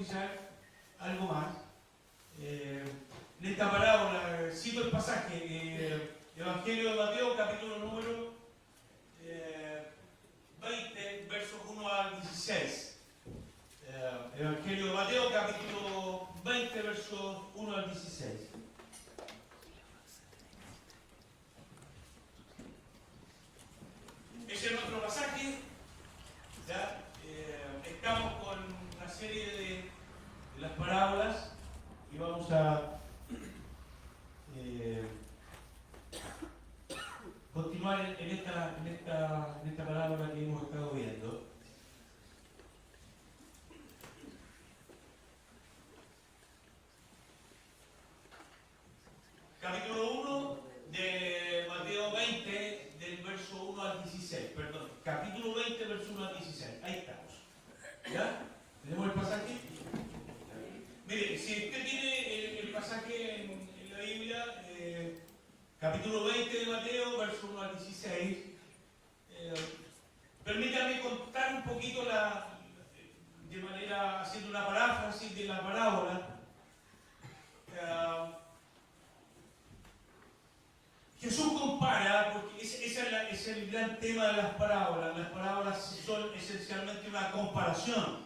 quizás algo más. En esta parábola, cito el pasaje, Evangelio de Mateo, capítulo número 20, versos 1 al 16. Evangelio de Mateo, capítulo 20, versos 1 al 16. Ese es nuestro pasaje. ¿Ya? Estamos con una serie de las parábolas y vamos a continuar en esta parábola que hemos estado viendo. Capítulo 1 de Mateo 20, del verso 1 al 16. Perdón, capítulo 20, verso 1 al 16. Ahí estamos. ¿Ya? ¿Tenemos el pasaje? Mire, si usted tiene el pasaje en la Biblia, capítulo 20 de Mateo, verso 1 al 16, permítame contar un poquito de manera, haciendo una paráfrasis de la parábola. Jesús compara, porque ese es el gran tema de las parábolas. Las parábolas son esencialmente una comparación.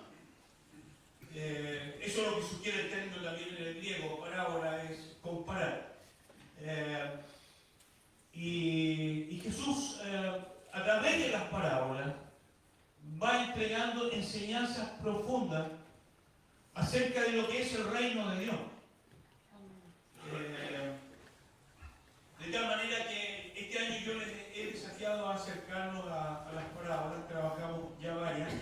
Eso es lo que sugiere el término también en el griego. Parábola es comparar. Y Jesús, a través de las parábolas, va entregando enseñanzas profundas acerca de lo que es el reino de Dios. De tal manera que este año yo les he desafiado a acercarnos a las parábolas. Trabajamos ya varias.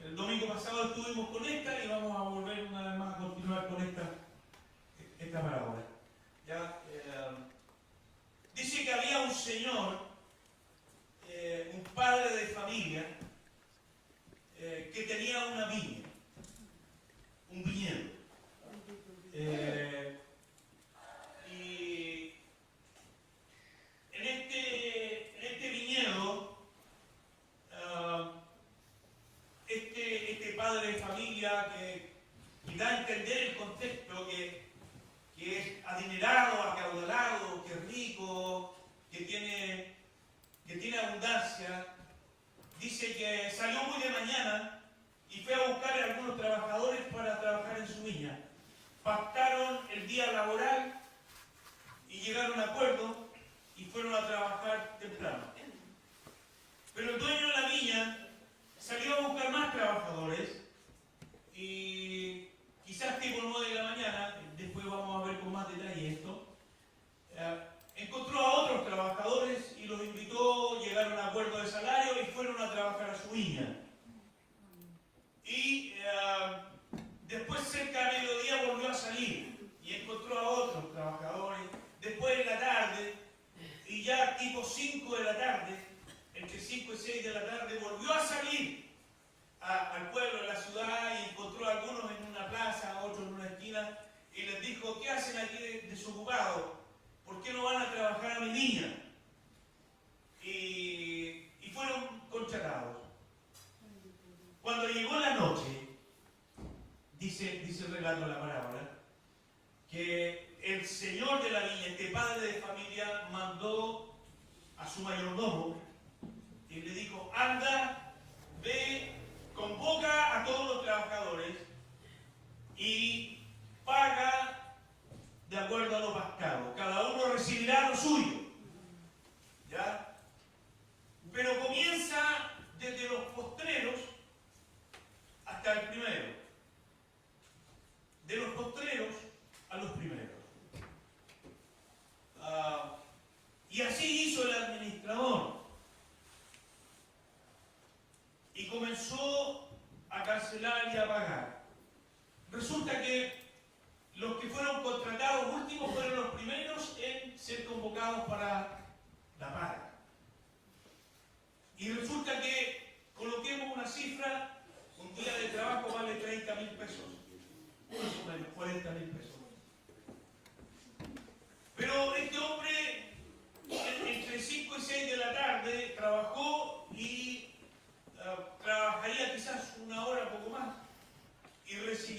El domingo pasado estuvimos con esta y vamos a volver una vez más a continuar con esta parábola. ¿Ya? Dice que había un señor, un padre de familia, que tenía una viña, un viñedo. Y en este viñedo, este padre de familia que da a entender el contexto que es adinerado, acaudalado, que es rico, que tiene abundancia, dice que salió muy de mañana y fue a buscar a algunos trabajadores para trabajar en su viña. Pactaron el día laboral y llegaron a acuerdo y fueron a trabajar temprano. Pero el dueño de la viña salió a buscar más trabajadores y quizás tipo 9 de la mañana, después vamos a ver con más detalle esto, encontró a otros trabajadores y los invitó, llegaron a acuerdo de salario y fueron a trabajar a su viña. Y después, cerca de mediodía, volvió a salir y encontró a otros trabajadores. Después en la tarde, y ya tipo 5 de la tarde, entre 5 y 6 de la tarde, volvió a salir al pueblo, a la ciudad, y encontró a algunos en una plaza, otros en una esquina, y les dijo: ¿qué hacen aquí desocupados? ¿Por qué no van a trabajar a mi viña? Y fueron contratados. Cuando llegó la noche, dice el relato de la parábola, que el señor de la viña, este padre de familia, mandó a su mayordomo y le dijo: anda, ve, convoca a todos los trabajadores y paga de acuerdo a lo pactado. Cada uno recibirá lo suyo. ¿Ya? Pero comienza desde los postreros hasta el primero. De los postreros a los primeros. Y así hizo el administrador. Y comenzó a cancelar y a pagar. Resulta que los que fueron contratados últimos fueron los primeros en ser convocados para la paga. Y resulta que, coloquemos una cifra, un día de trabajo vale 30.000 pesos. Más o menos, 40.000 pesos. Pero este hombre, entre 5 y 6 de la tarde, trabajó y trabajaría quizás una hora, poco más, y recibió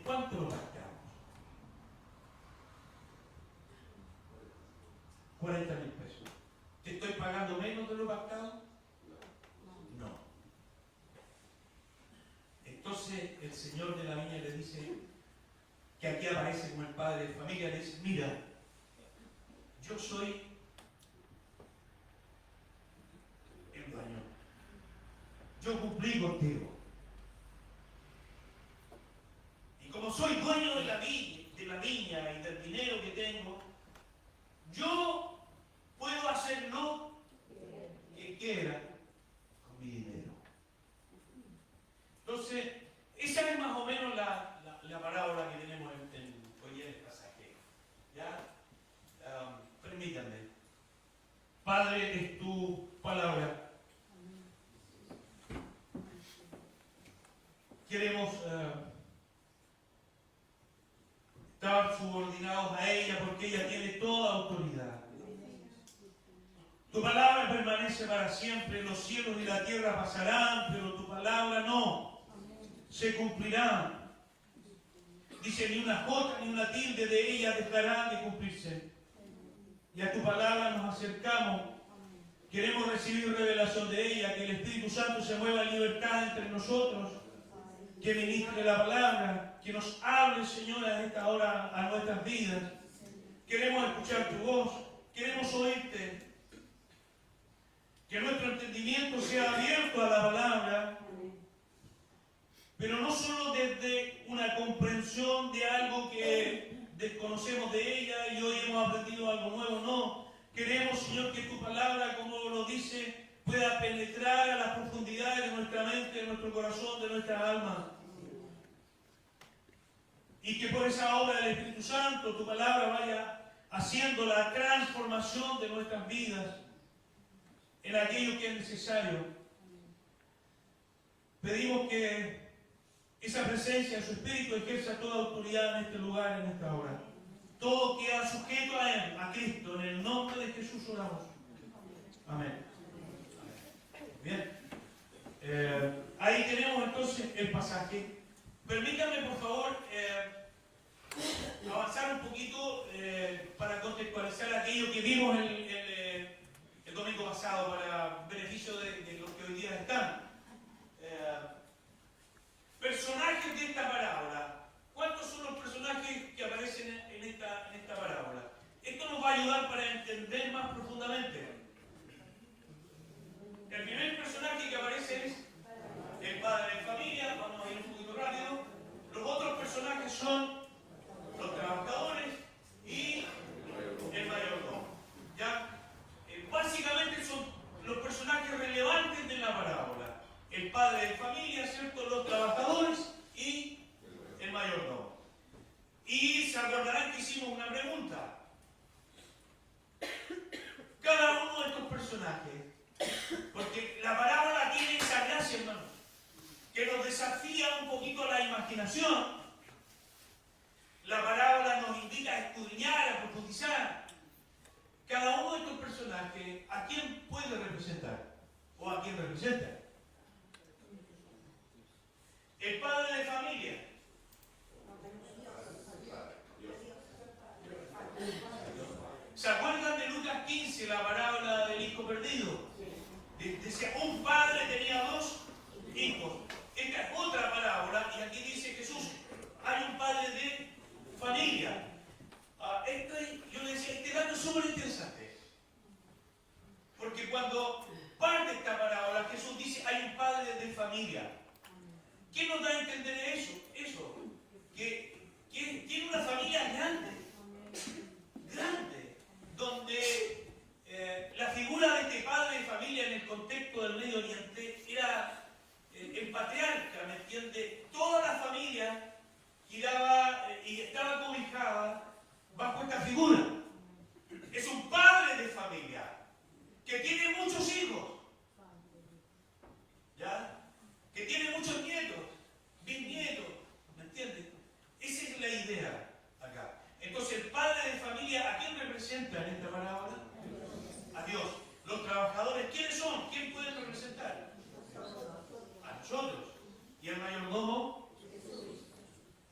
¿cuánto lo gastamos? 40.000 pesos. ¿Te estoy pagando menos de lo gastado? No. Entonces el señor de la viña le dice, que aquí aparece como el padre de familia, le dice, mira, yo soy el dueño. Yo cumplí contigo. Y como soy dueño de la viña y del dinero que tengo, yo puedo hacer lo que quiera con mi dinero. Entonces, esa es más o menos la parábola que tenemos hoy en el pasaje. ¿Ya? Permítanme. Padre, es tu palabra. Queremos estar subordinados a ella porque ella tiene toda autoridad. Tu palabra permanece para siempre, los cielos y la tierra pasarán, pero tu palabra no se cumplirá. Dice, ni una jota ni una tilde de ella dejarán de cumplirse. Y a tu palabra nos acercamos. Queremos recibir revelación de ella, que el Espíritu Santo se mueva en libertad entre nosotros, que ministre la palabra, que nos hable, Señor, a esta hora a nuestras vidas. Queremos escuchar tu voz, queremos oírte. Que nuestro entendimiento sea abierto a la palabra, pero no solo desde una comprensión de algo que desconocemos de ella y hoy hemos aprendido algo nuevo, no. Queremos, Señor, que tu palabra, como lo dice, pueda penetrar a las profundidades de nuestra mente, de nuestro corazón, de nuestra alma. Y que por esa obra del Espíritu Santo, tu palabra vaya haciendo la transformación de nuestras vidas en aquello que es necesario. Pedimos que esa presencia de su Espíritu ejerza toda autoridad en este lugar, en esta hora. Todo queda sujeto a Él, a Cristo, en el nombre de Jesús oramos. Amén. Bien. Ahí tenemos entonces el pasaje. Permítanme, por favor, avanzar un poquito para contextualizar aquello que vimos el domingo pasado para beneficio de los que hoy día están. Personajes de esta parábola. ¿Cuántos son los personajes que aparecen en esta parábola? Esto nos va a ayudar para entender más profundamente. El primer personaje que aparece es el padre de familia. Vamos a ir un poquito rápido. Los otros personajes son los trabajadores y el mayordomo. ¿Ya? Básicamente son los personajes relevantes de la parábola. El padre de familia, ¿cierto? Los trabajadores y el mayordomo. Y se acordarán que hicimos una pregunta. Cada uno de estos personajes, porque la parábola tiene esa gracia, hermano, que nos desafía un poquito la imaginación. La parábola nos invita a escudriñar, a profundizar. Cada uno de estos personajes, ¿a quién puede representar? ¿O a quién representa? El padre de familia. ¿Se acuerdan de Lucas 15, la parábola del hijo perdido? Decía, un padre tenía dos hijos. Esta es otra parábola y aquí dice Jesús, hay un padre de familia. Yo le decía, este dato es súper interesante. Porque cuando parte esta parábola, Jesús dice, hay un padre de familia. ¿Qué nos da a entender eso? Que tiene una familia grande, donde la figura de este padre de familia en el contexto del Medio Oriente era el patriarca, ¿me entiende? Toda la familia giraba y estaba cobijada bajo esta figura. Es un padre de familia que tiene muchos hijos, ¿ya? Que tiene muchos nietos, bisnietos, ¿me entiendes? Esa es la idea acá. Entonces, el padre de familia, ¿a quién representa en esta parábola? A Dios. Los trabajadores, ¿quiénes son? ¿Quién pueden representar? A nosotros. ¿Y el mayordomo?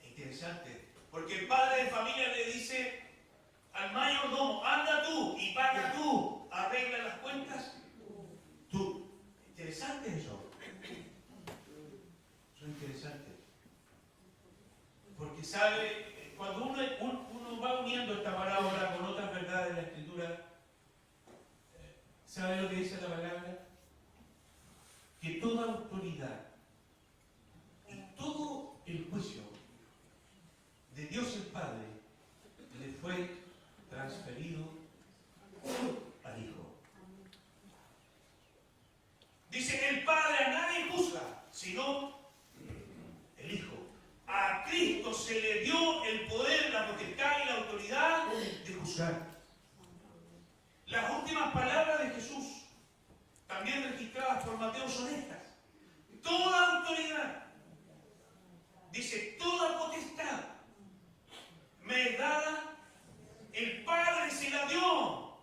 Es interesante. interesante, porque el padre de familia le dice al mayordomo, anda tú y paga tú, arregla las cuentas tú. Interesante eso. Eso es interesante. Porque sabe, cuando uno va uniendo esta parábola con otras verdades de la Escritura, ¿sabe lo que dice la palabra? Que toda autoridad y todo el juicio de Dios el Padre le fue transferido al Hijo. Dice, el Padre a nadie juzga, sino el Hijo. A Cristo se le dio el poder, la potestad y la autoridad de juzgar. Las últimas palabras de Jesús, también registradas por Mateo, son estas. Toda autoridad, dice, toda potestad me es dada, el Padre se la dio.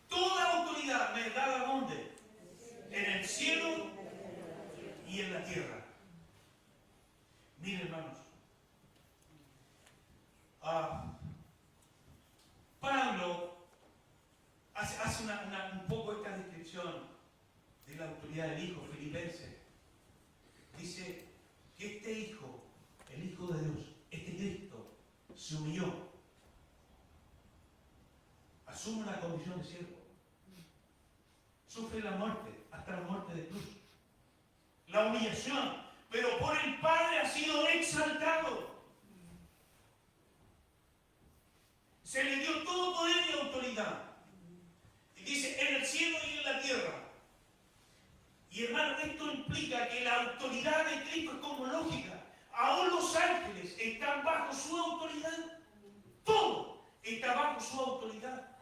Toda autoridad me es dada, ¿dónde? En el cielo y en la tierra. Miren, hermanos, Pablo hace un poco esta descripción de la autoridad del Hijo, Filipenses. Dice que este Hijo, el Hijo de Dios, este Cristo, se humilló, asume una condición de siervo, sufre la muerte, hasta la muerte de cruz, la humillación, pero por el Padre ha sido exaltado. Se le dio todo poder y autoridad. Y dice, en el cielo y en la tierra. Y hermano, esto implica que la autoridad de Cristo es como lógica. Aún los ángeles están bajo su autoridad. Todo está bajo su autoridad.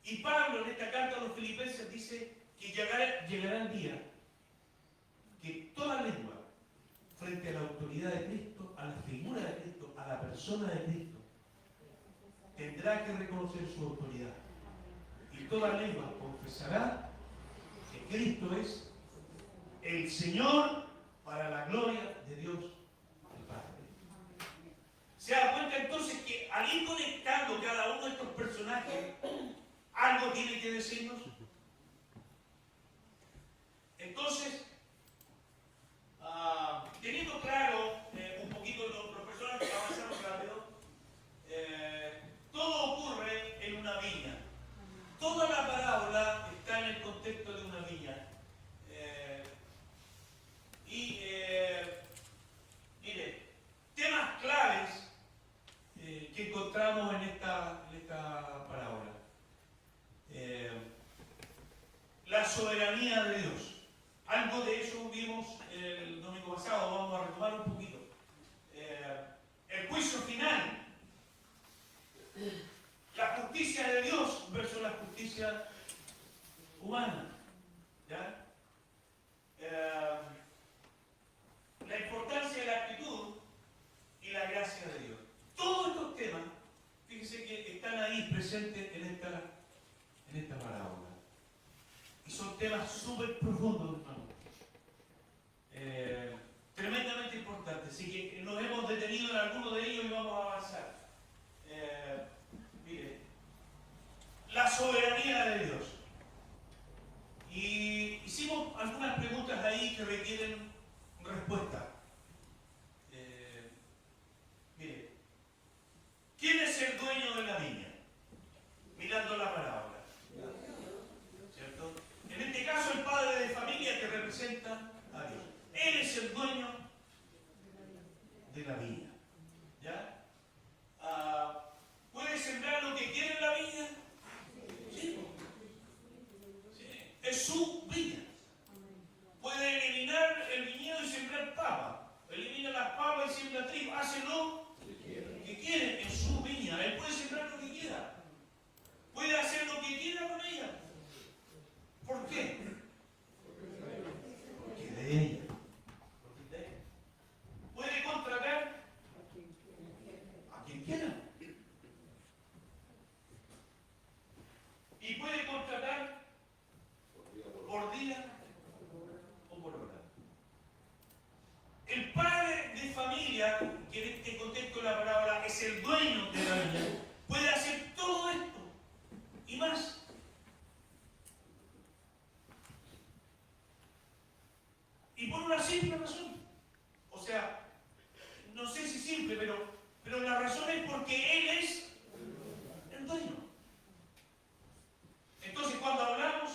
Y Pablo en esta carta a los Filipenses dice que llegará el día que toda lengua, frente a la autoridad de Cristo, a la figura de Cristo, a la persona de Cristo, tendrá que reconocer su autoridad. Y toda lengua confesará que Cristo es el Señor para la gloria de Dios el Padre. ¿Se da cuenta entonces que al ir conectando cada uno de estos personajes, algo tiene que decirnos? Entonces, teniendo claro un poquito los personajes, avanzamos rápido, todo ocurre en una viña. Toda la parábola está en el contexto de una viña. Mire, temas claves que encontramos en esta parábola. La soberanía de Dios. Algo de eso vimos el domingo pasado, vamos a retomar un poquito. El juicio final. La justicia de Dios versus la justicia humana. ¿Ya? La importancia de la actitud y la gracia de Dios. Todos estos temas, fíjense que están ahí presentes en esta parábola. Y son temas súper profundos, hermano. Tremendamente importantes. Así que nos hemos detenido en algunos de ellos y vamos a avanzar. Mire, la soberanía de Dios. Y hicimos algunas preguntas ahí que requieren respuesta. Mire, ¿quién es el dueño de la viña? Mirando la parábola. ¿Cierto? En este caso el padre de familia que representa a Dios. Él es el dueño de la viña. ¿Ya? ¿Puede sembrar lo que quiere en la viña? Sí. Es su viña. Puede eliminar el viñedo y sembrar papa. Elimina las papas y siembra trigo. Hace lo que quiere en su viña. Él puede sembrar lo que quiera. Puede hacer lo que quiera con ella. ¿Por qué? Porque de ella. Puede contratar simple, pero la razón es porque Él es el dueño. Entonces, cuando hablamos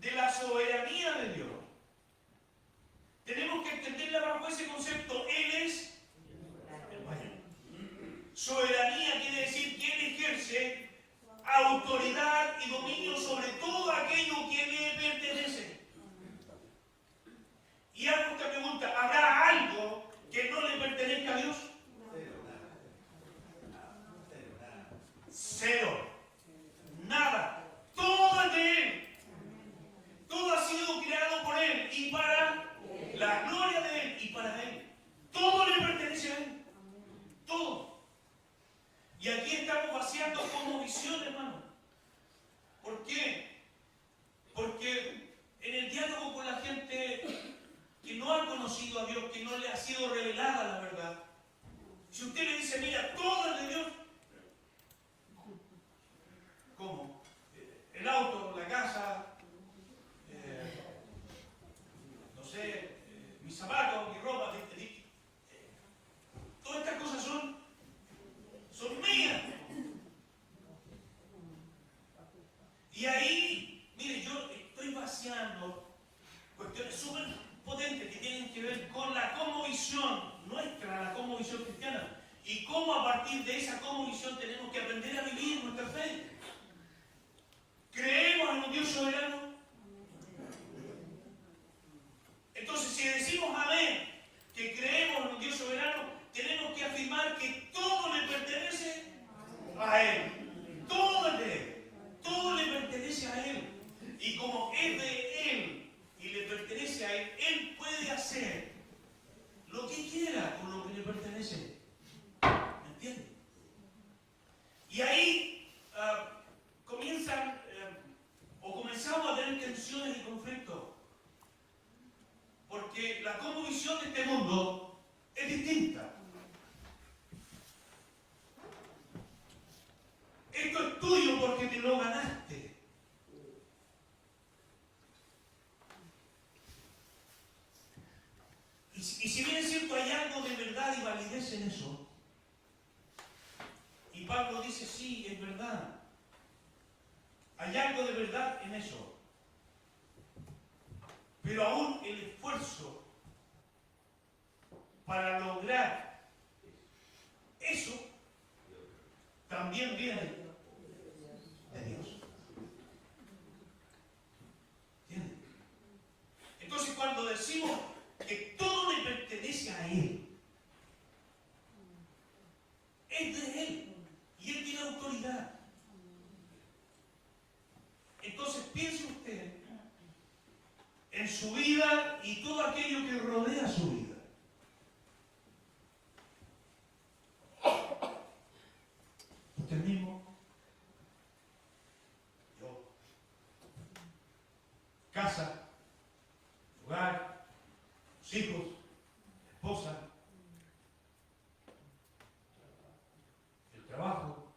de la soberanía de Dios, tenemos que entenderla bajo ese concepto. Él es el dueño. Soberanía quiere decir que Él ejerce autoridad y dominio sobre todo aquello que le pertenece. Y hago esta pregunta: ¿habrá algo que no le pertenezca a Dios? Cero. Nada. Todo es de Él. Todo ha sido creado por Él y para la gloria de Él y para Él. Todo le pertenece a Él. Todo. Y aquí estamos vaciando como visión, hermano. ¿Por qué? Porque en el diálogo con la gente que no ha conocido a Dios, que no le ha sido revelada la verdad, si usted le dice, mira, todo es de Dios, ¿cómo? El auto, la casa, no sé, mis zapatos, mi ropa, todas estas cosas son mías. Y ahí, mire, yo estoy vaciando cuestiones súper potentes que tienen que ver con la cosmovisión nuestra, la cosmovisión cristiana, y cómo a partir de esa cosmovisión tenemos que aprender a vivir nuestra fe. ¿Creemos en un Dios soberano? Entonces, si decimos amén, que creemos en un Dios soberano, tenemos que afirmar que todo le pertenece a Él. Todo es de Él. Todo le pertenece a Él. Y como es de Él y le pertenece a Él, Él puede hacer lo que quiera con lo que le pertenece. ¿Me entiende? Y ahí comenzamos a tener tensiones y conflictos. Porque la cosmovisión de este mundo es distinta. Esto es tuyo porque te lo ganaste. Y si bien es cierto, hay algo de verdad y validez en eso. Y Pablo dice, sí, es verdad. Hay algo de verdad en eso. Pero aún el esfuerzo para lograr eso también viene de Dios. ¿Entienden? Entonces, cuando decimos que todo le pertenece a Él, es de Él y Él tiene autoridad. Entonces, piense usted en su vida y todo aquello que rodea su vida. Usted mismo, yo, casa, hogar, los hijos, la esposa, el trabajo,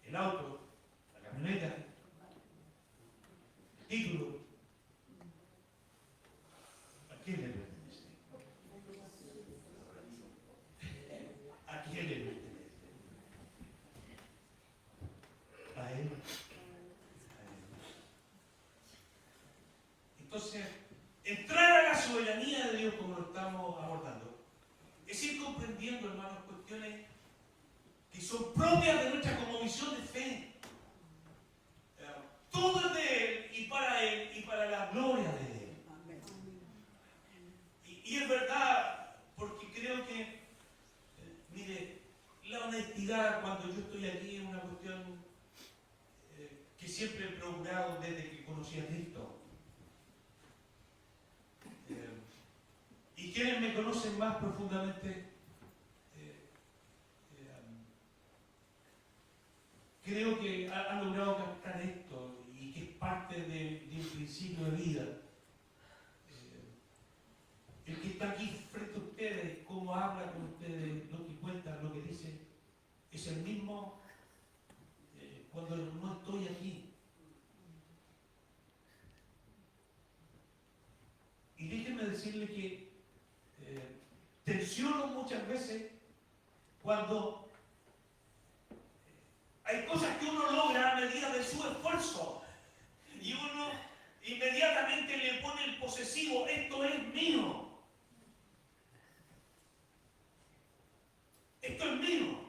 el auto, la camioneta, el título. ¿A quién le pertenece? ¿A quién le pertenece? A Él. Entonces, entrar a la soberanía de Dios como lo estamos abordando, es ir comprendiendo, hermanos, cuestiones que son propias de nuestra cosmovisión de fe. Todo es de Él y para la gloria de Él. Y es verdad, porque creo que, mire, la honestidad cuando yo estoy aquí es una cuestión que siempre he procurado desde que conocí a Cristo. Y quienes me conocen más profundamente, creo que han logrado captar esto y que es parte de un principio de vida. El que está aquí frente a ustedes, cómo habla con ustedes, lo que cuenta, lo que dice, es el mismo cuando no estoy aquí. Y déjenme decirle que tensiono muchas veces cuando hay cosas que uno logra a medida de su esfuerzo y uno inmediatamente le pone el posesivo, esto es mío, esto es mío.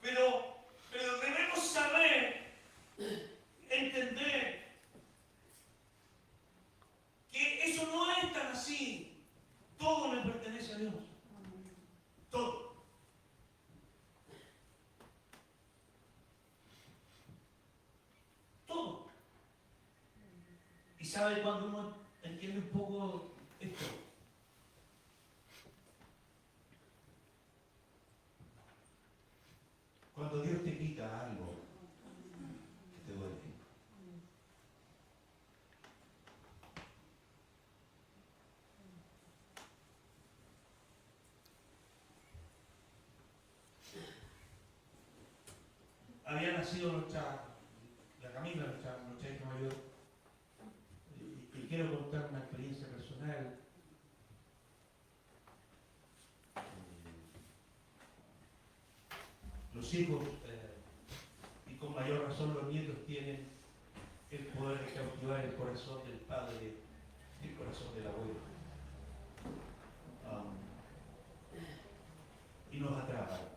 Pero debemos saber, entender que eso no es tan así. Todo le pertenece a Dios. Todo. Todo. Y sabe cuando uno entiende un poco esto. Cuando Dios te quita algo que te duele. Había nacido la Camila, nuestra hija mayor, y quiero contar una experiencia personal. Los hijos, y con mayor razón los nietos, tienen el poder de cautivar el corazón del padre y el corazón del abuelo. Y nos atrapan.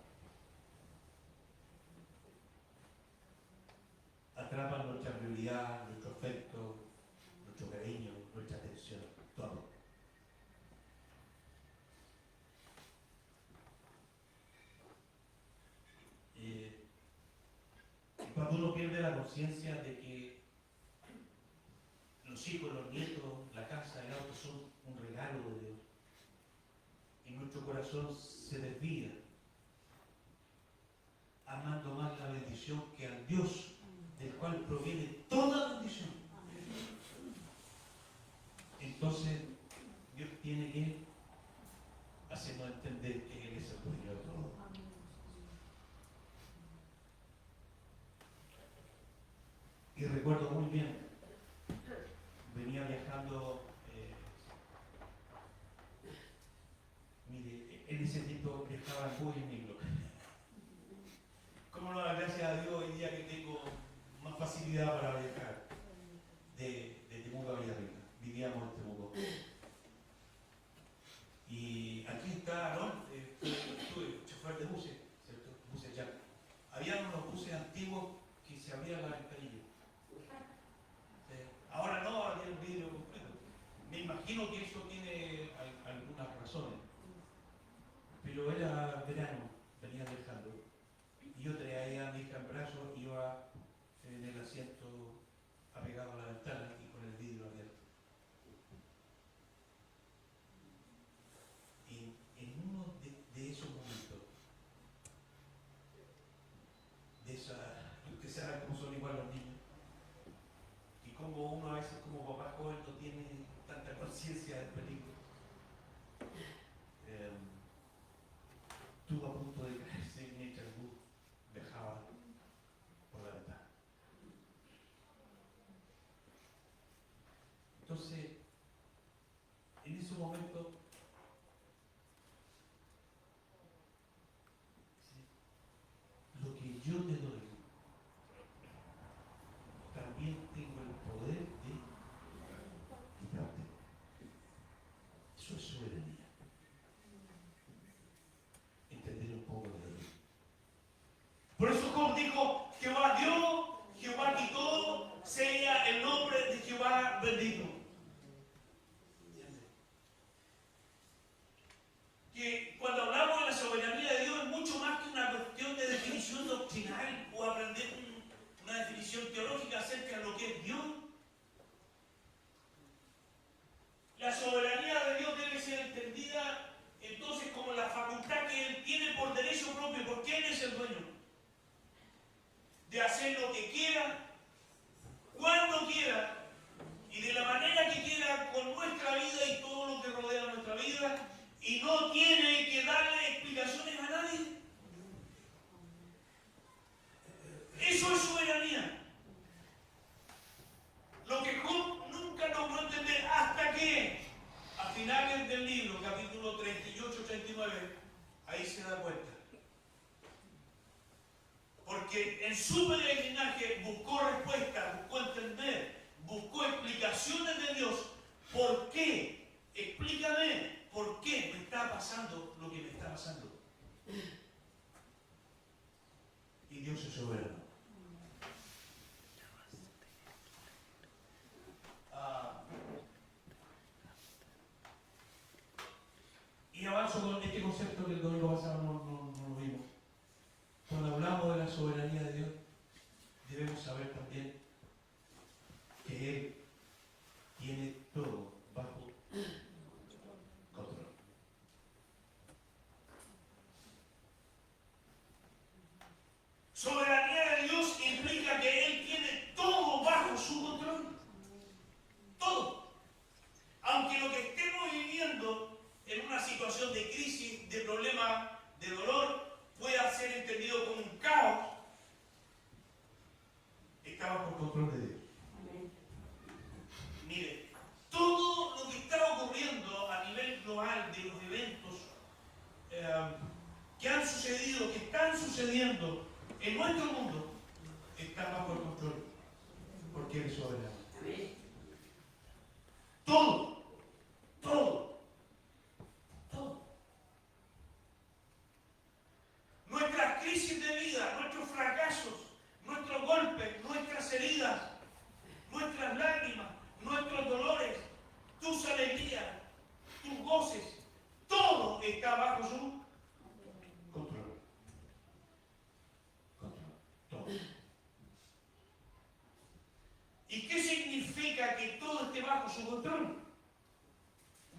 Atrapan nuestra prioridad, nuestro afecto, nuestro cariño, nuestra atención, todo. Cuando uno pierde la conciencia de que los hijos, los nietos, la casa, el auto son un regalo de Dios, y nuestro corazón se desvía, amando más la bendición que al Dios del cual proviene toda bendición. Entonces, Dios tiene que hacernos entender que Él es el dueño de todo. Y recuerdo muy bien, venía viajando, mire, en ese tiempo viajaba en bus y en micro. Como no, gracias a Dios, hoy día que tengo más facilidad para viajar de Temuco a Villarrica. Vivíamos en Temuco. Y aquí está, ¿no? Estuve chofer de buses, ¿cierto? Buses ya. Había unos buses antiguos que se abrían la ventanilla. Ahora no, había el vidrio completo. Me imagino que eso tiene algunas razones. Pero era verano, venía viajando. Y yo traía a mi hija en brazos, iba en el asiento apegado a la ventana y con el vidrio abierto. Y en uno de esos momentos, usted sabe cómo son igual los niños, y como uno a veces como papá joven no tiene tanta conciencia del peligro, estuvo a punto de caerse mientras el bus viajaba por la ventana. Entonces, en ese momento, lo que yo te doy, también tengo el poder de quitarte. Eso es soberanía. Entender un poco de Dios. Por eso Job dijo, Jehová dio, Jehová quitó, sea el nombre de Jehová bendito. Que cuando hablamos de la soberanía de Dios es mucho más que una cuestión de definición doctrinal o aprender una definición teológica acerca de lo que es Dios. La soberanía de Dios debe ser entendida entonces como la facultad que Él tiene por derecho propio, porque Él es el dueño, de hacer lo que quiera, cuando quiera y de la manera que quiera con nuestra vida y todo lo que rodea nuestra vida, y no tiene que darle explicaciones a nadie. Eso es soberanía. Lo que Job nunca logró entender hasta que a finales partes del libro, capítulo 38-39, ahí se da cuenta. Porque en su peregrinaje buscó respuestas, buscó entender, buscó explicaciones de Dios. ¿Por qué? Explícame, ¿por qué me está pasando lo que me está pasando? Y Dios es soberano. Y avanzo con este concepto que el domingo pasado no lo vimos. Cuando hablamos de la soberanía de Dios, debemos saber también que Él tiene todo bajo control. Soberanía de Dios implica que Él tiene todo bajo su control. Todo. Aunque lo que estemos viviendo en una situación de crisis, de problema, de dolor, pueda ser entendido como un caos, está bajo el control de Dios. Mire, todo lo que está ocurriendo a nivel global de los eventos que han sucedido, que están sucediendo en nuestro mundo, está bajo el control, porque Él es soberano. Todo, todo, todo. Nuestras crisis de vida, nuestros fracasos, nuestros golpes, nuestras heridas, nuestras lágrimas, nuestros dolores, tus alegrías, tus goces, todo está bajo su control. Control. Todo. ¿Y qué significa que todo esté bajo su control?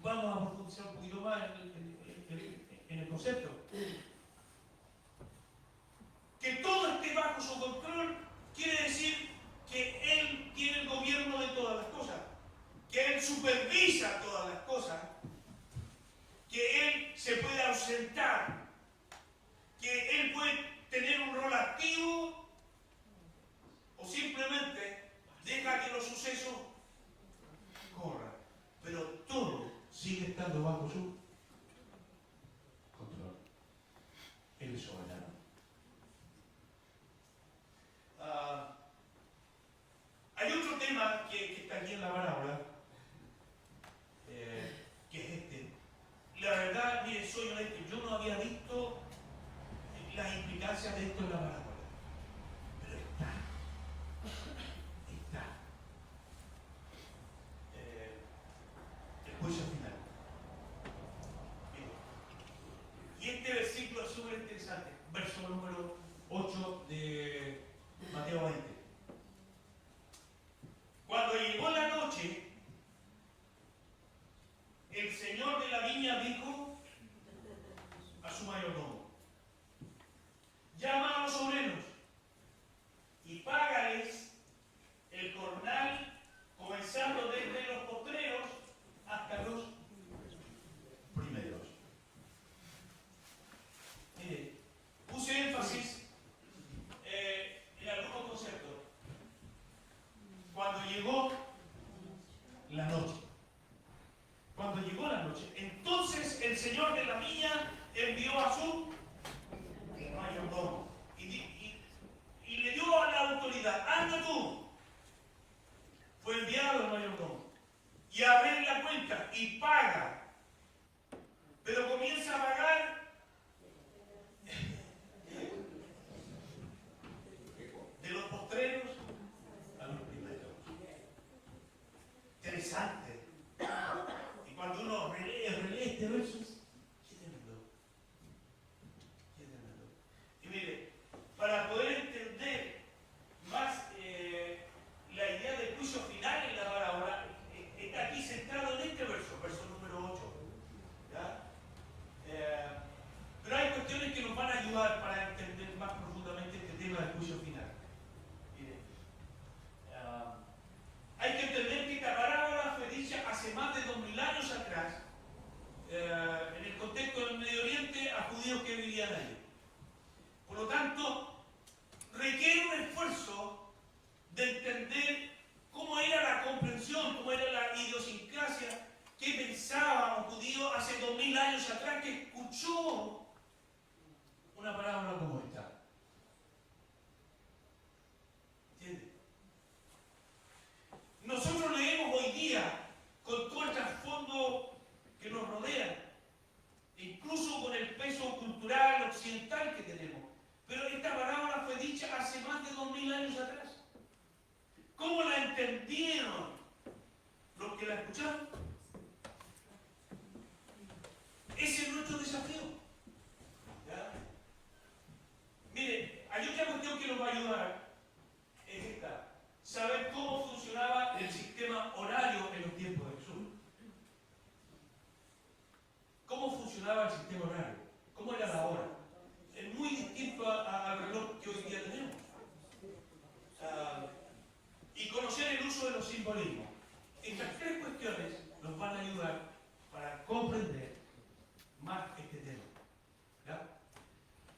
Vamos a profundizar un poquito más en el concepto. Que todo esté bajo su control quiere decir que Él tiene el gobierno de todas las cosas, que Él supervisa todas las cosas, que Él se puede ausentar, que Él puede tener un rol activo o simplemente deja que los sucesos corran. Pero todo sigue estando bajo su control. Él es soberano. Hay otro tema que está aquí en la parábola, que es este. La verdad, mire, soy honesto, yo no había visto las implicancias de esto en la parábola. Pero está. El juicio final. Bien. Y este versículo es súper interesante. Verso número 8 de Mateo 20. Cuando llegó la noche, el señor de la viña dijo a su mayordomo: llama a los obreros y págales el jornal, comenzando desde los postreros hasta los primeros. Mire, puse énfasis en algunos conceptos. Cuando llegó la noche. Cuando llegó la noche, entonces el señor de la viña envió a su mayordomo y le dio a la autoridad: anda tú. Fue enviado el mayordomo y abre la cuenta y paga, pero comienza a pagar de los postreros a los primeros. Interesante. Y cuando uno relee este verso, qué tremendo. Qué tremendo. Y mire, para poder entender más la idea del juicio final en la parábola, está aquí centrado en este verso, verso número 8. ¿Ya? Pero hay cuestiones que nos van a ayudar para entender más profundamente este tema del juicio final. Mire, hay que entender que esta parábola fue dicha hace más de 2000 años atrás, años atrás que escuchó una parábola como esta. ¿Entiendes? Nosotros leemos hoy día con todo el trasfondo que nos rodea, incluso con el peso cultural occidental que tenemos. Pero esta parábola fue dicha hace más de 2000 años atrás. ¿Cómo la entendieron los que la escucharon? Ese es nuestro desafío. ¿Ya? Mire, hay otra cuestión que nos va a ayudar, es esta: saber cómo funcionaba el sistema horario en los tiempos de Jesús. ¿Cómo funcionaba el sistema horario? ¿Cómo era la hora? Es muy distinto al reloj que hoy día tenemos. Y conocer el uso de los simbolismos. Estas tres cuestiones nos van a ayudar para comprender más este tema. ¿Ya?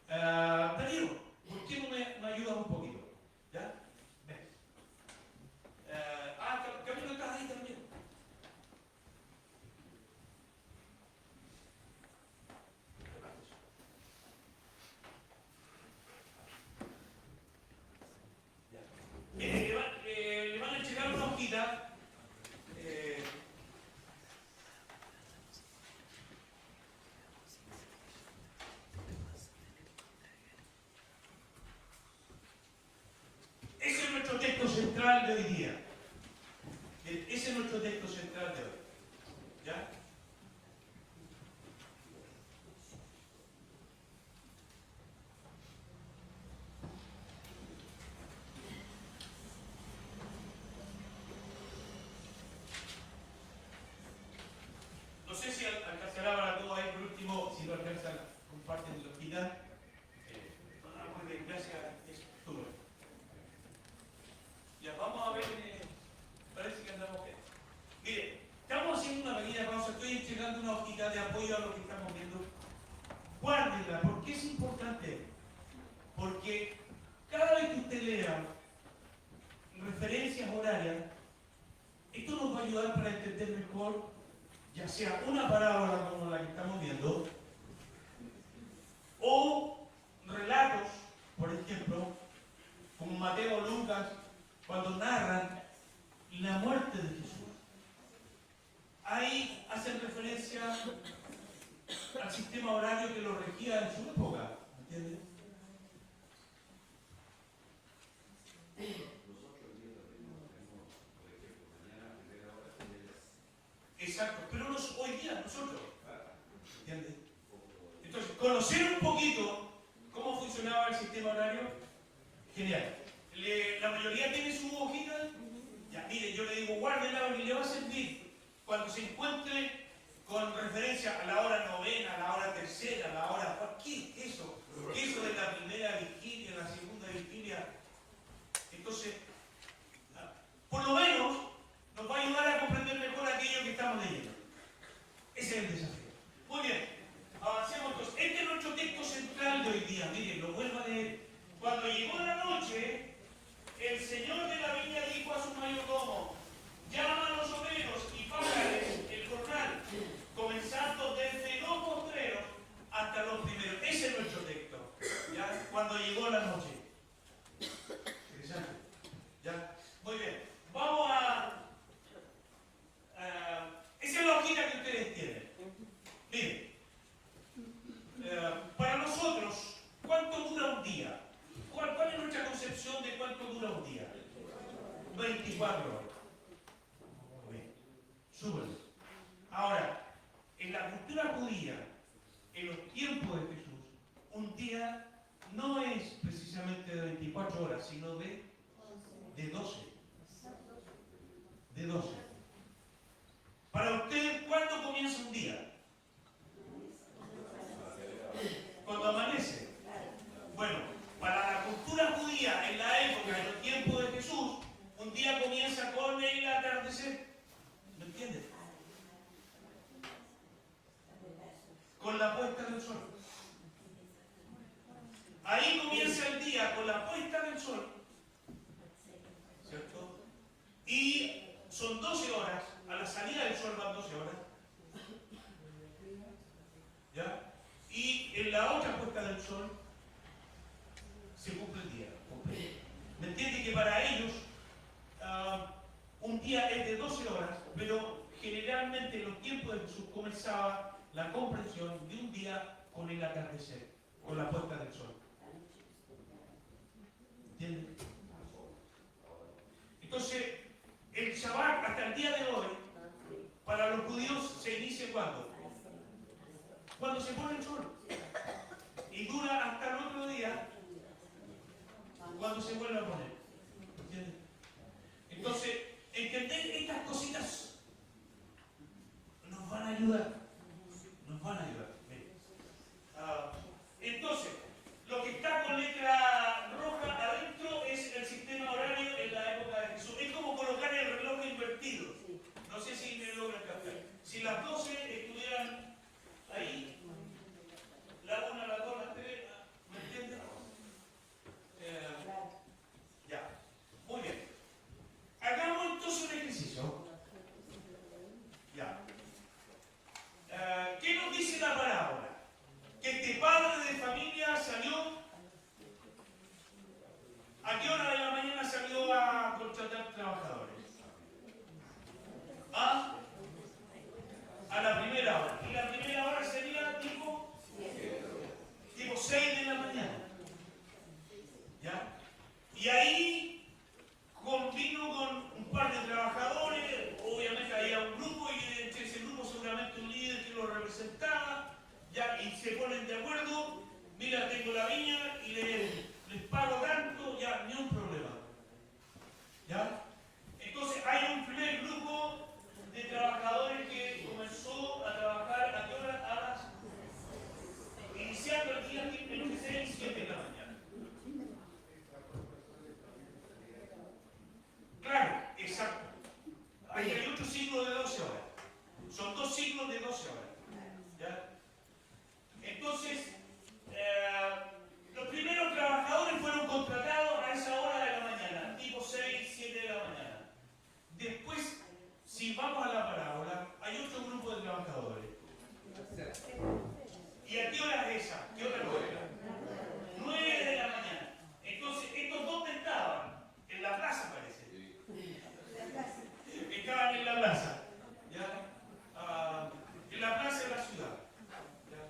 Darío, ¿por qué no me ayudas un poquito? ¿Ya? Ven. Camilo, estás ahí también. Le van a entregar una hojita. Ese es nuestro texto central de hoy día. Ese es nuestro texto central de hoy. ¿Ya? No sé si alcanzará para todo ahí por último, si lo alcanzan, comparten la hojita. Muy bien, gracias. Estuvo. Ya, vamos a ver. Parece que andamos bien. Mire, estamos haciendo una pequeña pausa. Estoy entregando una hojita de apoyo a lo que estamos viendo. Guárdenla. ¿Por qué es importante? Porque cada vez que usted lea referencias horarias, esto nos va a ayudar para entender mejor, ya sea una parábola como la que estamos viendo, o relatos, por ejemplo, como Mateo o Lucas, cuando narran la muerte de Jesús. Ahí hacen referencia al sistema horario que lo regía en su época. ¿Entiendes? Exacto, pero hoy día nosotros. ¿Entiendes? Entonces, conocer un poquito cómo funcionaba el sistema horario, genial. La mayoría tiene su hojita. Ya, mire, yo le digo, guárdela porque le va a servir cuando se encuentre con referencia a la hora novena, a la hora tercera, a la hora... ¿Qué es eso? ¿Qué es eso de la primera vigilia, la segunda vigilia? Entonces, por lo menos nos va a ayudar a comprender mejor aquello que estamos leyendo. Ese es el desafío. Muy bien, avancemos entonces. Este es nuestro texto central de hoy día. Miren, lo vuelvo a leer. Cuando llegó la noche, el señor de la viña dijo a su mayordomo: llama a los obreros y págales el jornal, comenzando desde los postreros hasta los primeros. Ese es nuestro texto. ¿Ya? Cuando llegó la noche. Interesante. ¿Ya? Muy bien. Vamos esa es la hojita que ustedes tienen. Miren. Para nosotros, ¿cuánto dura un día? ¿Cuál es nuestra concepción de cuánto dura un día? 24 horas. Muy bien. Súper. Ahora, en la cultura judía, en los tiempos de Jesús, un día no es precisamente de 24 horas, sino de 12. De 12. Para usted, ¿cuándo comienza un día? Cuando amanece. Bueno, para la cultura judía, en la época, en los tiempos de Jesús, un día comienza con el atardecer. ¿Me entiendes? Con la puesta del sol. Ahí comienza el día, con la puesta del sol. del sol, se cumple el día completo. ¿Me entiende? Que para ellos un día es de 12 horas, pero generalmente en los tiempos de Jesús comenzaba la comprensión de un día con el atardecer, con la puesta del sol. ¿Entienden? Entonces, el Shabbat hasta el día de hoy, para los judíos se inicia ¿cuándo? Cuando se pone el sol. Y dura hasta el otro día, cuando se vuelve a poner. ¿Entienden? Entonces, entender estas cositas nos van a ayudar. Nos van a ayudar. Entonces, lo que está con letra roja adentro es el sistema horario en la época de Jesús. Es como colocar el reloj invertido. No sé si me logran captar. Si las 12 estuvieran ahí, la 1, la 2, la 3, ¿me entienden? Ya. Muy bien. Hagamos entonces un ejercicio. Ya. ¿Qué nos dice la parábola? Que este padre de familia salió. ¿A qué hora de la mañana salió a contratar trabajadores? A la primera hora. Y la primera hora sería tipo 6 de la mañana. ¿Ya? Y ahí convino con un par de trabajadores, obviamente había un grupo y entre ese grupo seguramente un líder que lo representaba, ¿ya? Y se ponen de acuerdo, mira, tengo la viña y les pago tanto, ya, ni un problema. ¿Ya? Entonces hay un primer grupo de trabajadores que comenzó a trabajar ¿a qué hora? A las iniciando el día entre 6 y 7 de la mañana. Claro, exacto. Hay otro ciclo de 12 horas. Son 2 ciclos de 12 horas. ¿Ya? Entonces, los primeros trabajadores fueron contratados a esa hora de la mañana, tipo 6, 7 de la mañana. Después, si vamos a la parábola, hay otro grupo de trabajadores. ¿Y a qué hora es esa? ¿Qué hora era? 9 de la mañana. Entonces, ¿estos dónde estaban? En la plaza, parece. Estaban en la plaza. ¿Ya? En la plaza de la ciudad. ¿Ya?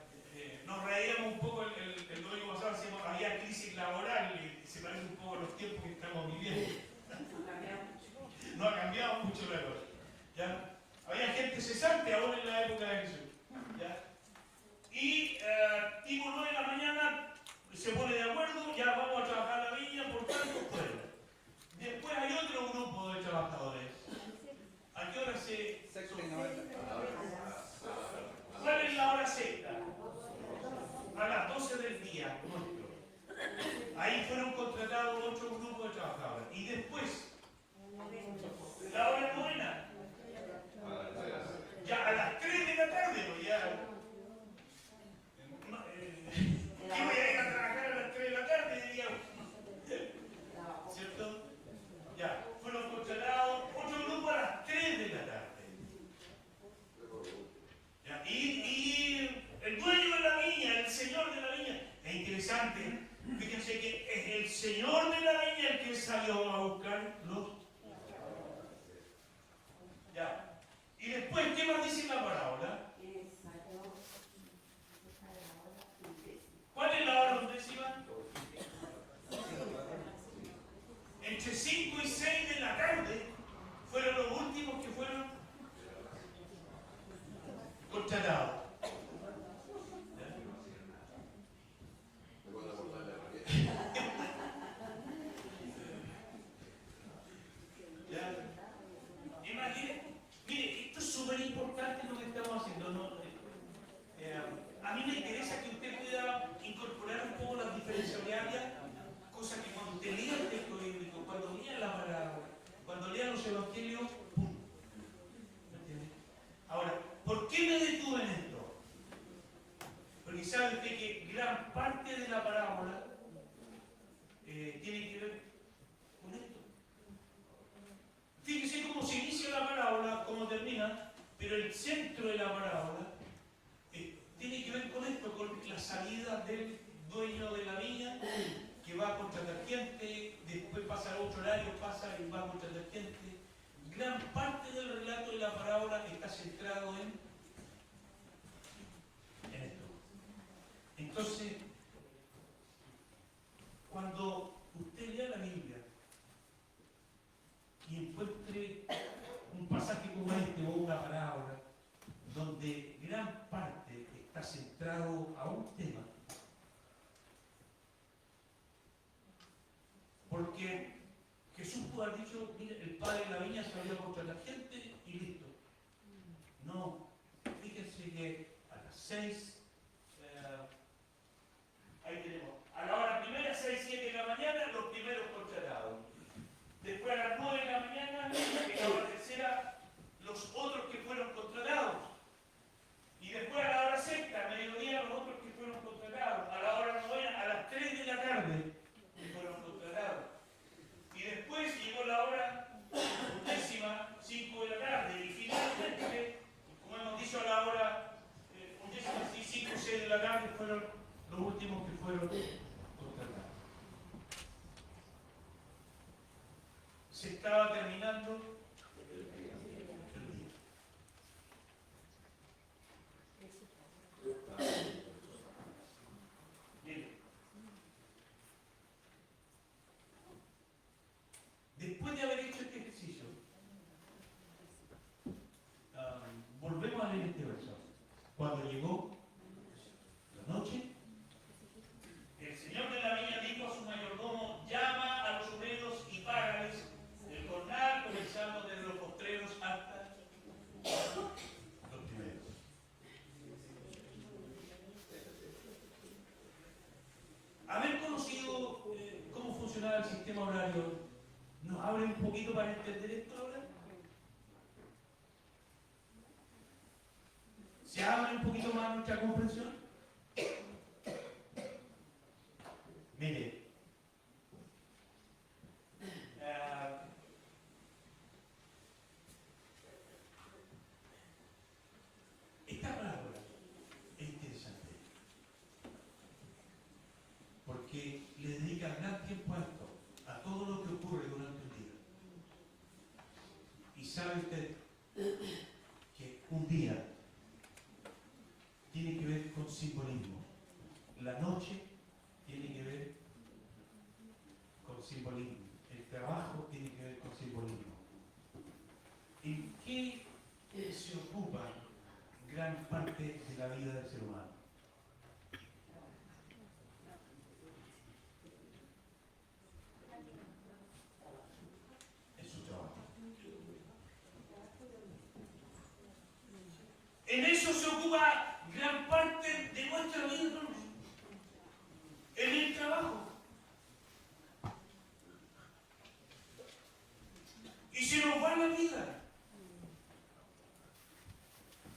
Nos reíamos un poco el domingo pasado, decíamos, había crisis laboral y se parece un poco a los tiempos que estamos viviendo. No ha cambiado mucho la cosa. ¿Ya? Había gente cesante aún en la época de Jesús. ¿Ya? Y tipo 9 de la mañana se pone de acuerdo, ya vamos a trabajar la viña por tanto fuera. Después hay otro grupo de trabajadores. ¿A qué hora se...? ¿Cuál es la hora sexta? A las 12 del día nuestro. Ahí fueron contratados otro grupo de trabajadores. Y después, la hora novena. Ya a las 3 de la tarde, pues ya. ¿Qué voy a ir a trabajar a las 3 de la tarde? Diría, ¿cierto? Ya, fueron contratados otro grupo a las 3 de la tarde. Ya, y el dueño de la viña, el señor de la viña, es interesante. Fíjense que es el señor de la viña el que salió a buscar los. Ya. Y después, ¿qué más dice la parábola? ¿Cuál es la hora undécima? Entre 5 y 6 de la tarde fueron los últimos que fueron contratados. Imagínense, mire, esto es súper importante lo que estamos haciendo. ¿No? A mí me interesa que usted pueda incorporar un poco las diferencialidades, cosas que cuando usted lea el texto bíblico, cuando lea la parábola, cuando lea los evangelios, ¡pum! ¿Me entiende? Ahora, ¿por qué me detuve en esto? Porque sabe usted que gran parte de la parábola tiene que ver con esto. Fíjese cómo se inicia la parábola, cómo termina, pero el centro de la parábola tiene que ver con esto, con la salida del dueño tanta gente, después pasa otro horario, pasa y va mucha gente. Gran parte del relato de la parábola está centrado en esto. Entonces, cuando usted lea la Biblia y encuentre un pasaje como este o una parábola donde gran parte está centrado a un tema, porque Jesús pudo haber dicho, mire, el padre de la viña se había contra la gente y listo. No, fíjense que a las 6, ahí tenemos, a la hora primera, 6, 7 de la mañana, los primeros contratados. Después a las 9 de la mañana, en la hora tercera, los otros que fueron contratados. Y después a la hora sexta, a mediodía, los otros que fueron contratados. A la hora novena, a las 3 de la tarde, que fueron contratados. Y después llegó la hora 10ª, 5 de la tarde. Y finalmente, como hemos dicho, a la hora 10ª, 5 o 6 de la tarde fueron los últimos que fueron contratados. Se estaba terminando el día. Bien. Después de haber hecho este ejercicio, volvemos a leer este verso. Cuando llegó la noche, el señor de la viña dijo a su mayordomo: llama a los obreros y págales el jornal, comenzando desde los postreros hasta los primeros. Haber conocido cómo funcionaba el sistema horario nos abre un poquito para entender esto ahora. ¿Se abre un poquito más nuestra comprensión? Mire, esta parábola es interesante porque le dedica gran tiempo a esto, a todo lo que ocurre durante el día. Y sabe usted que un día tiene que ver con simbolismo. La noche tiene que ver con simbolismo. El trabajo tiene que ver con simbolismo. ¿En qué se ocupa gran parte de la vida del ser humano? En su trabajo. En eso se ocupa gran parte de nuestra vida, hermanos. En el trabajo. Y se nos va la vida.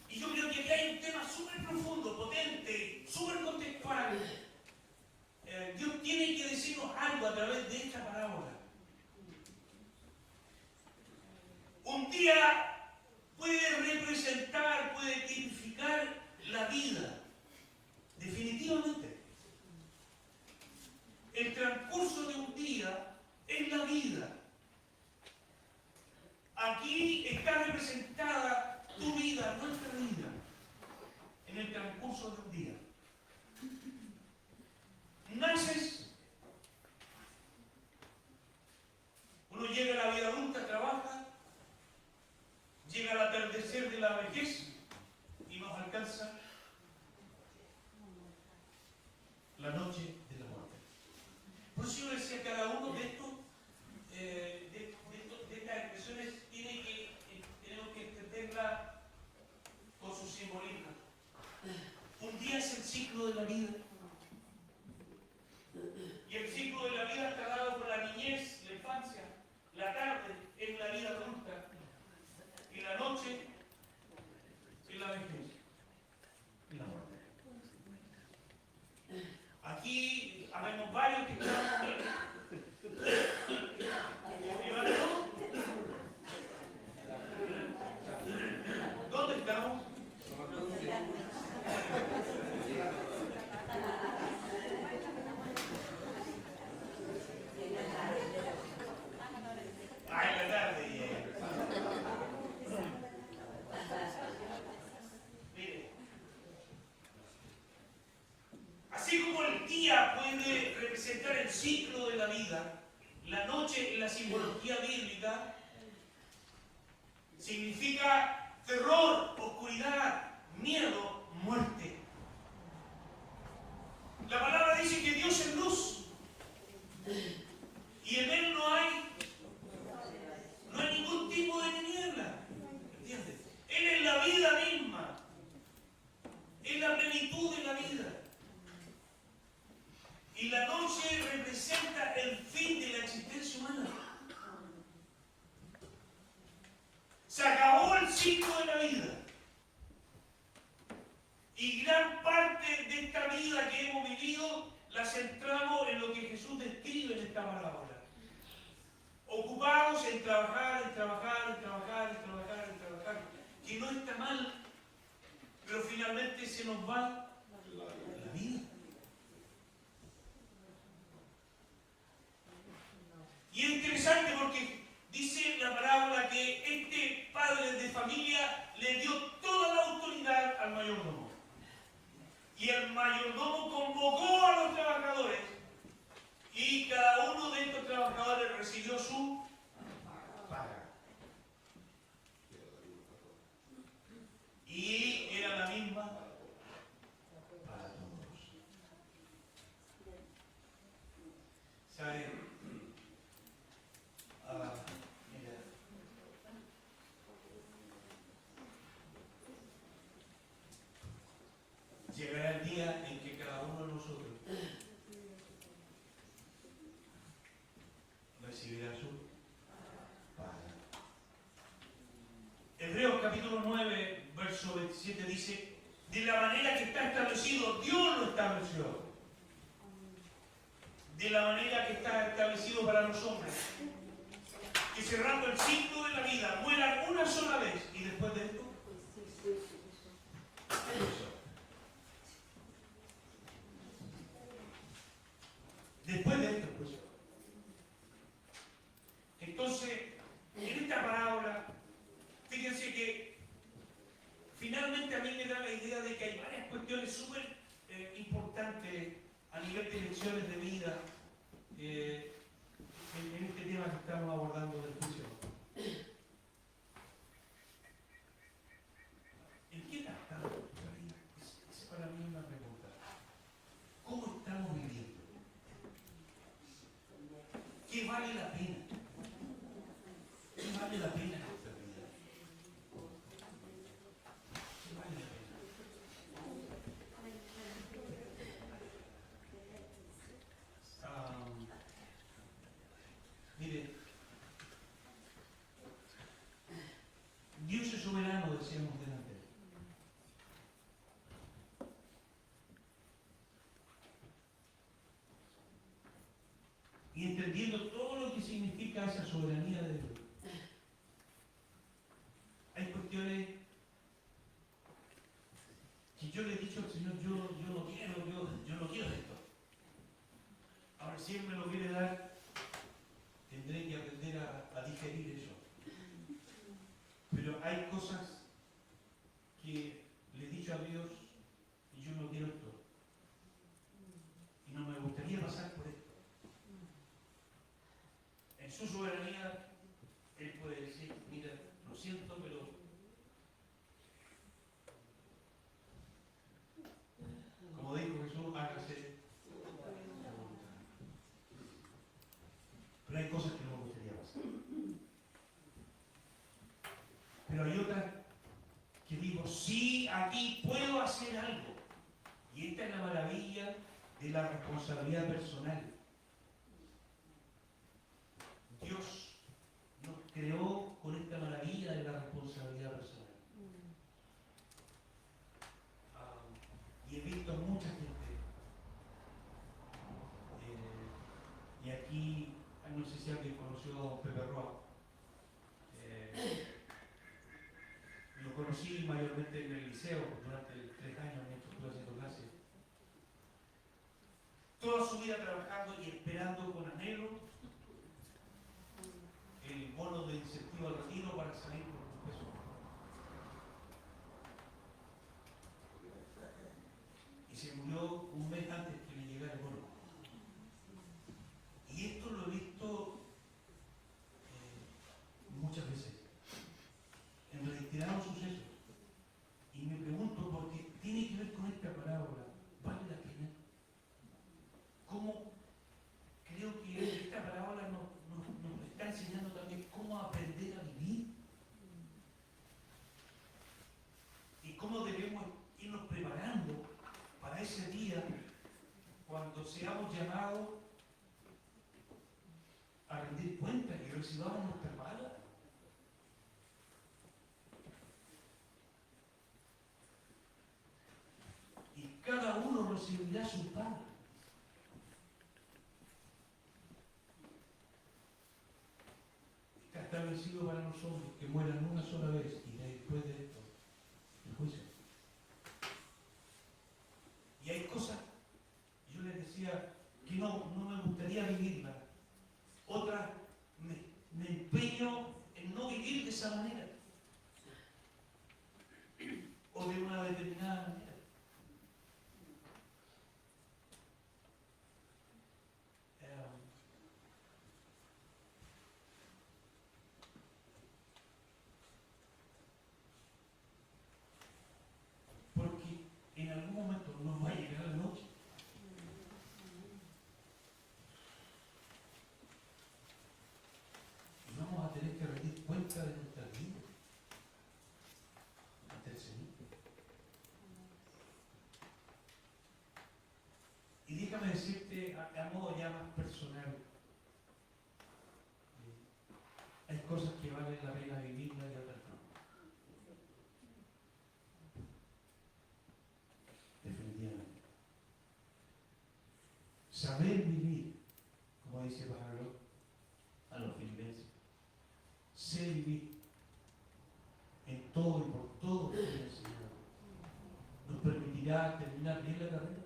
Y yo creo que aquí hay un tema súper profundo, potente, súper contextual. Dios tiene que decirnos algo a través de esta parábola. Un día puede representar, puede tipificar la vida. Definitivamente. El transcurso de un día es la vida. Aquí está representada tu vida, nuestra vida, en el transcurso de un día. Naces, uno llega a la vida adulta, trabaja, llega al atardecer de la vejez y nos alcanza la noche de la muerte. Por eso yo decía, cada uno de estos, de estas expresiones tenemos que entenderla con su simbolismo. Un día es el ciclo de la vida. Y el ciclo de la vida está dado por la niñez, la infancia. La tarde es la vida adulta. Y la noche es la vejez y la muerte. Aquí habemos varios que estamos. ¿Dónde estamos? Así como el día puede representar el ciclo de la vida, la noche en la simbología bíblica significa terror, oscuridad, miedo, muerte. La palabra dice que Dios es luz y en Él no hay ningún tipo de tiniebla. ¿Entiendes? Él es la vida misma, es la plenitud de la vida. Y la noche representa el fin de la existencia humana. Se acabó el ciclo de la vida. Y gran parte de esta vida que hemos vivido la centramos en lo que Jesús describe en esta parábola. Ocupados en trabajar, en trabajar, en trabajar, en trabajar, en trabajar. Que no está mal, pero finalmente se nos va la vida. Y es interesante porque dice la parábola que este padre de familia le dio toda la autoridad al mayordomo. Y el mayordomo convocó a los trabajadores y cada uno de estos trabajadores recibió su paga. Y era la misma para todos. ¿Saben? Llegará el día en que cada uno de nosotros recibirá su paga. Hebreos capítulo 9, verso 27 dice, de la manera que está establecido, Dios lo estableció. De la manera que está establecido para los hombres. Que cerrando el ciclo de la vida, mueran una sola vez y después de esto, después de esto, pues. Entonces, en esta parábola, fíjense que finalmente a mí me da la idea de que hay varias cuestiones súper importantes a nivel de lecciones de vida en este tema que estamos abordando del juicio. ¿En qué estamos nuestra vida? Esa para mí es una pregunta. ¿Cómo estamos viviendo? ¿Qué vale la pena? ¿Qué vale la pena en nuestra vida? ¿Qué vale la pena? Mire, Dios es soberano, decíamos delante. Y entendiendo todo lo que significa esa soberanía de Dios. Hay cuestiones que yo le he dicho al Señor, yo no quiero esto. Ahora, si Él me lo quiere dar, tendré que aprender a digerir eso. Pero hay cosas que le he dicho a Dios y yo no quiero esto. Y no me gustaría pasar por esto. En su soberanía, Él puede decir, mira, lo siento, pero como dijo Jesús, hágase la voluntad. Pero hay cosas que no me gustaría pasar. Pero hay otras que digo, sí, aquí puedo hacer algo. Y esta es la maravilla de la responsabilidad personal. Dios nos creó con esta maravilla de la responsabilidad personal. Y he visto a mucha gente. Y aquí, no sé si alguien conoció a Pepe Roa. Lo conocí mayormente en el liceo durante 3 años mientras estuve haciendo clases. Toda su vida trabajando y esperando con anhelo el bono de incentivo al retiro para salir por un peso. Y se murió un mes antes que llamado a rendir cuentas y recibamos nuestra paga. Y cada uno recibirá su paga. Está establecido para nosotros que mueran una sola vez y después de esto, el juicio. Y hay cosas, yo les decía, que no me gustaría vivirlas. Otras me empeño en no vivir de esa manera. O de una determinada manera. Porque en algún momento nos va a llegar la noche. Y vamos a tener que rendir cuenta de nuestra vida ante el Señor. Y déjame decirte a modo ya más personal, hay cosas que valen la pena vivirlas y otras no. Definitivamente. Saber vivir, como dice Pablo a los filipenses, sé vivir en todo y por todo lo que el Señor nos permitirá terminar bien la carrera.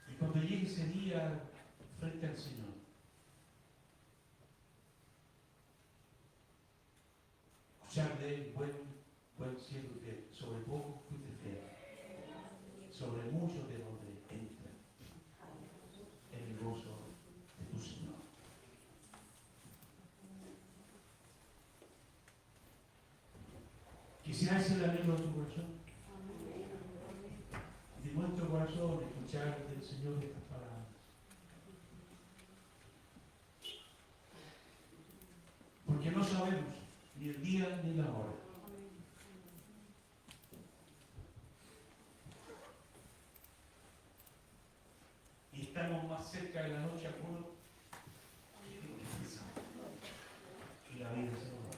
Y cuando llegue ese día frente al Señor, escuchar de él, buen siervo fiel, sobre poco fuiste fiel, sobre mucho te pondré, entra en el gozo de tu Señor. Quisiera ser el anhelo de tu corazón, de nuestro corazón, escuchar del Señor estas palabras. Porque no sabemos ni el día ni la hora. Y estamos más cerca de la noche a puro y la vida se nos va.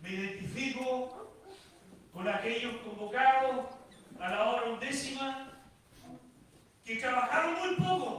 Me identifico con aquellos convocados a la hora 11ª que trabajaron muy poco